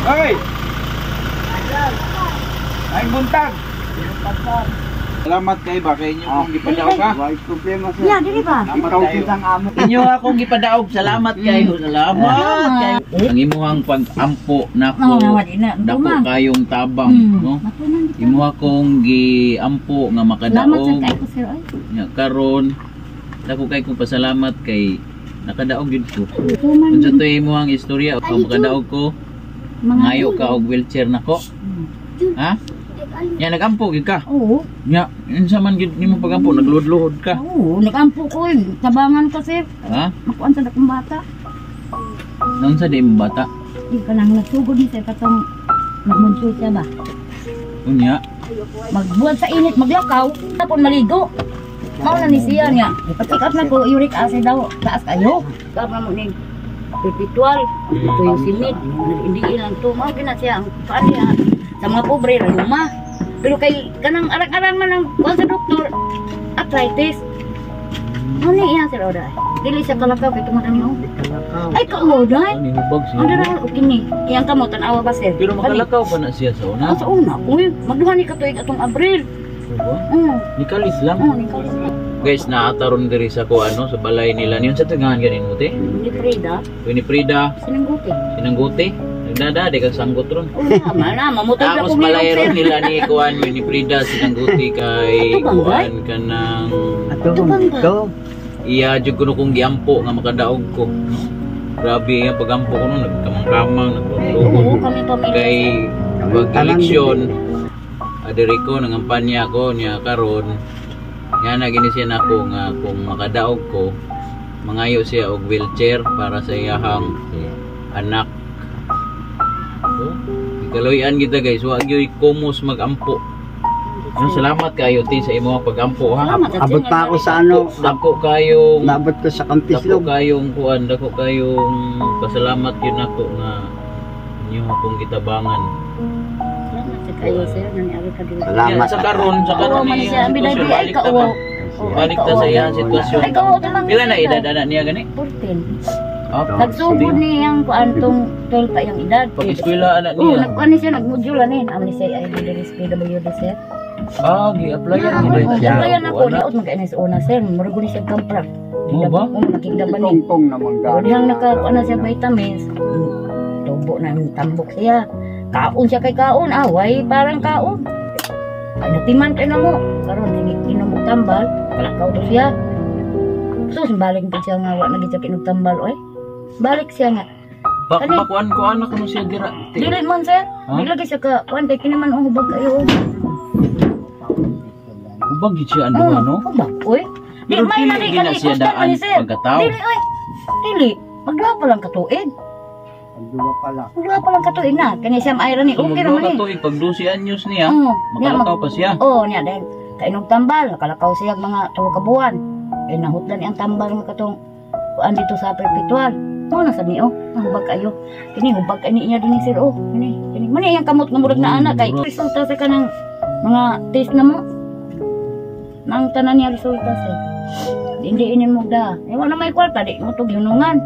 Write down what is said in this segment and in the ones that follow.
Hoy! Ay buntag. Salamat kay ba kay inyo kung gipadaog ka. Why problema sir? Yeah, dili ba? Ikaw kitang amo. Inyo akong gipadaog. Salamat kayo. Salamat kayo. Ang imuhang pag-ampo nako. Dako kayong tabang, no? Imo akong giampo nga makadaog. Nya karon dako kay kong pasalamat kay nakadaog gyud ko. Unsa to imuhang istorya kung makadaog ko? Ngayo ka og wheelchair nako. Ha? Ya nagampo gid ka. Oo. Nya unsa man gid nimo pagampo nagluhod-luhod ka? Oo, nagampo ko eh. Tabangan ko sir. Ha? Makuan sa dakong bata. Nang sa di mo bata? Di ka nang nasugod ni sir katong nagmunso siya ba? Unya. Magbuhat sa init, maglakaw, tapon maligo. Mao na ni siya niya. Ipatik up na ko uric acid daw. Taas kayo. Kama mo ning perpetual. Ito yung simid. Hindi ilang to. Mao gina siya ang paan niya. Sa mga pobre rayuma. Pero kay kanang arang-arang man ang kuan sa doktor, arthritis. Ano iya sir oda? Dili siya kalakaw kay tumakan niyo. Ay kao dai. Ni hubag siya. Ano ra kini? Iyang kamo tan-awa ba sir? Pero makalakaw pa na siya sa una. Sa una, uy, magduha ni katuig atong Abril. Nikalis lang. Nikalis lang. Guys, naataron diri sa ko ano sa balay nila niyon sa tingahan ganin mo te. Ni Frida, Ni Frida, sinangguti. sinangguti. Nagdada di kang sanggot ron. Tama na, mamutol na Tapos kung balay sir. ron nila ni kuan ni Frida sinangguti kay kuan kanang Ito. iya jud kuno kong giampo nga makadaog ko. No? Grabe ang pagampo ko no nagkamang-kamang Oo, nagluhod. kami pamilya. Kay pag-eleksyon adiri ko nangampanya ko niya karon nga na ginisyan ako nga kung makadaog ko mangayo siya og wheelchair para sa iyahang anak. So, ikaloyan kita guys, wa gyud komos magampo. No, salamat kayo ti sa imong pagampo ha. Abot pa ako sa ano. Dako kayong Nabot ko sa Kampislog. dako kayong kuan, dako kayong pasalamat yun ako nga inyo akong gitabangan. Salamat sa kayo sir, naniari ka din. Salamat. Sa karon man ni siya, sitwasyon, ay balik ta kao. ba? Balik ta sa iyang sitwasyon. Ay kao naman. Pila na edad anak niya gani? 14. Oh, Nagsugod niyang kuan tong 12 pa yung edad. pag-eskwela anak Oo, niya. nagkuan ni siya, nagmodule ni. Ang ni siya ay dili PWD sir. Ah, gi-applyan Oo, gid siya. applyan ako, niot mag-anis una sir. Murag ni siya kamprak. Mo ba? Oo, nakigdaban ni. Tungtong naman gano'n. Dihang nakakuha na siya vitamins. Tubo na tambok siya. Kaon siya kay kaon. Away, parang kaon. Ay, natiman kayo na mo. Karon inom og tambal. Palakaw to siya. Sus, balik pa siya nga. Wala na siya kinog tambal. Oy. Balik siya nga. Bakuan ko anak ko siya dira. Dili man sir. Dili lagi siya ka. Kuan kay kini man ang hubag kayo. Ubag gid siya ano ano? Hubag. Oy. Di Pero may dili na siya daan pagkatao. Dili oy. Dili. Magla pa lang katuig. Ang duwa pala. Magla pa lang katuig na. Kani siya iron ni. Okay naman eh. Ito pag 12 anyos niya. Oo. Makalakaw pa siya. Oo, niya dahil kainog tambal, nakalakaw siya mga 2 ka buwan. Eh nahutlan ang tambal ng katong kuan dito sa perpetual. Mo na sa niyo, hubag kayo. Kini hubag kani niya din sir oh. Kini mani yang kamot nga murag na anak kay resulta sa kanang mga test na mo. Nang tanan niya resulta sir. Hindi inin mo da. Eh wala may kwarta di mo tug yunungan.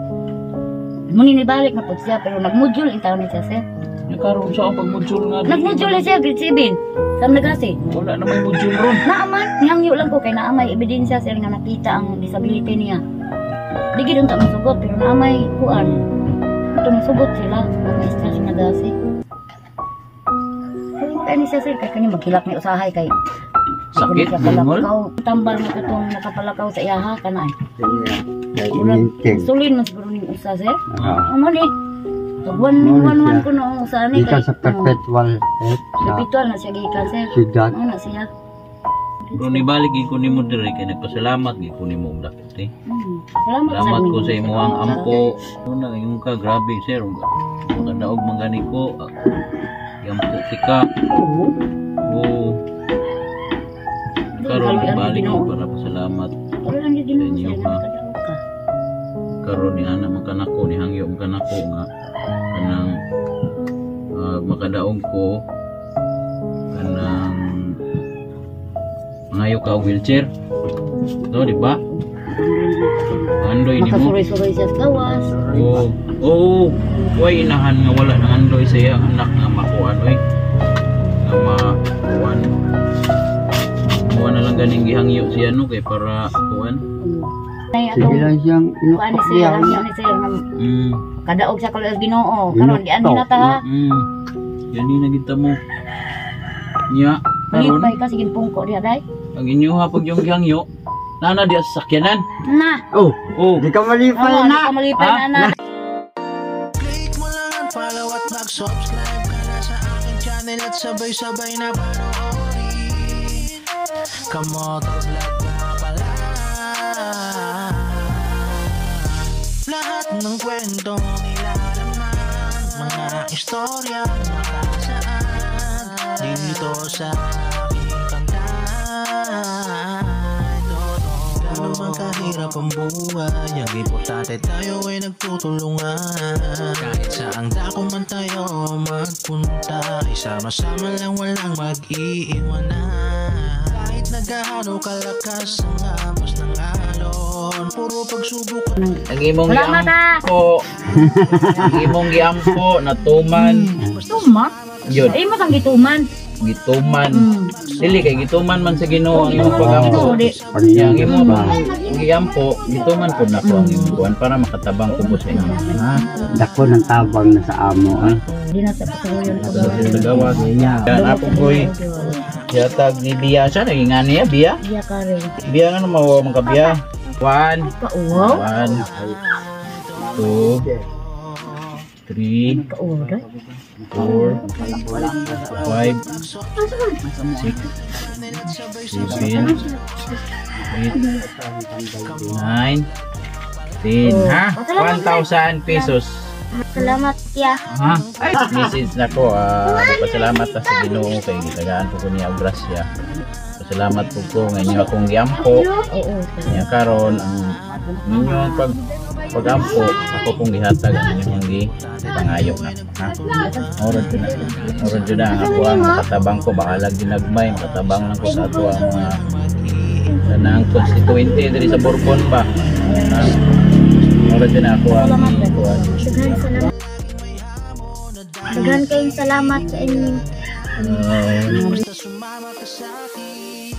Muni ni balik na pud siya pero nagmodule in taon ni siya sir. Nakaroon siya ang pag-module nga. Nagmodule siya grade 7. Sam nagasi. Wala na may module ron. Naaman, nihangyo lang ko kay naamay ebidensya sir nga nakita ang disability niya. Di gid unta masugot pero naamay kuan. Ito masugot sila, may stress na gasi. Kaya ni siya sir kay kani maghilak ni usahay kay Sakit, Kaya bungol. tambal na katong nakapalakaw sa iyaha kanay. Kaya Murag ininting. sulin mas siguro ning usa sir. Ah. Amo ni. Tagwan ko no usa ni Ika sa perpetual health sa Kapitual na siya gikan sir. syudad. Ano na siya? Pero nibalik gid ko nimo diri kay nagpasalamat gid ko nimo og dakot eh. Salamat, Salamat sa ko sa inyo. imuhang ampo. Una yung ka grabe sir. Magadaog mangani ko. Yampo tika. Oo. Oo. Karon ibalik ko para pasalamat. Wala lang din mo Inyo, siya ha? nakadaog ka. Karon ni ana man kanako ni hangyo man kanako nga kanang makadaog ko kanang mangayo ka og wheelchair. No, di ba? Andoy ni mo. Makasuroy-suroy siya sa gawas. Oo. Way inahan nga wala nang andoy sa iyang anak nga makuan oy. Nga makuan. Kuan na lang ganing gihangyo siya no kay para kuan. Ay Sige atong lang siyang kuan ni sir, inukok niya. ni sir nga Mm. kadaog sa kalor Ginoo. Karon di ani na ta ha. Yan ni nagita mo. Nya karon Malipay ka sige pungko diha day. ang inyo hapag yung gihangyo. Nana di sa sakyanan. Na. Oh, Oh. di ka malipay Oo, di na. ka malipay Ha? na na. Click mo lang ang follow at mag-subscribe ka na sa aking channel at sabay-sabay na panoorin. Kamotor vlog na pala. Lahat ng kwento nilalaman, mga istorya makasaan dito sa aking panday. Gano'n man kahirap ang buhay, ang importante tayo ay nagtutulungan. Kahit saang dako man tayo magpunta, isama-sama lang walang mag-iiwanan. Kahit nagahano kalakas ang amas ng alon, puro pagsubok Ang imong Salamat, giampo. Ang imong giampo na tuman. Tuma. Yun, Ay mo kang gituman. gituman. Mm. Dili kay gituman man sa Ginoo ang imong pagampo. Di. Yang imo ba giampo, gituman pud nako ang imong kuan para makatabang kubo sa inyo. Ha? Dako ng tabang na sa amo. Di na sa patuloy ko. Sa gawas. Yan ako koy. Yatag ni Bia siya nagingani ya Bia. Iya ka rin. Bia nga mawa man ka Bia. 1 Pauwaw. 1 2 3 Pauwaw day. 4 5 6 7 8 9 10 ha? 1,000 pesos. Salamat ya. Ha? Ay, message na ko. Pasalamat ta sa Ginoo kay gitagaan po ko niya og grasya. Pasalamat po ko ngayon akong giampo. Oo. Nya karon ang ninyong pagampo ako pong gihatag ang inyong pangayo na. Ha? Oron jud na. Oron jud na ang ako ang makatabang ko bahalag ginagmay makatabang lang ko sa ato ang mga nang constituente diri sa Bourbon ba. Ha? Oron jud na ako ang kuan. Daghan kayong salamat sa inyo. basta sumama ka sa akin.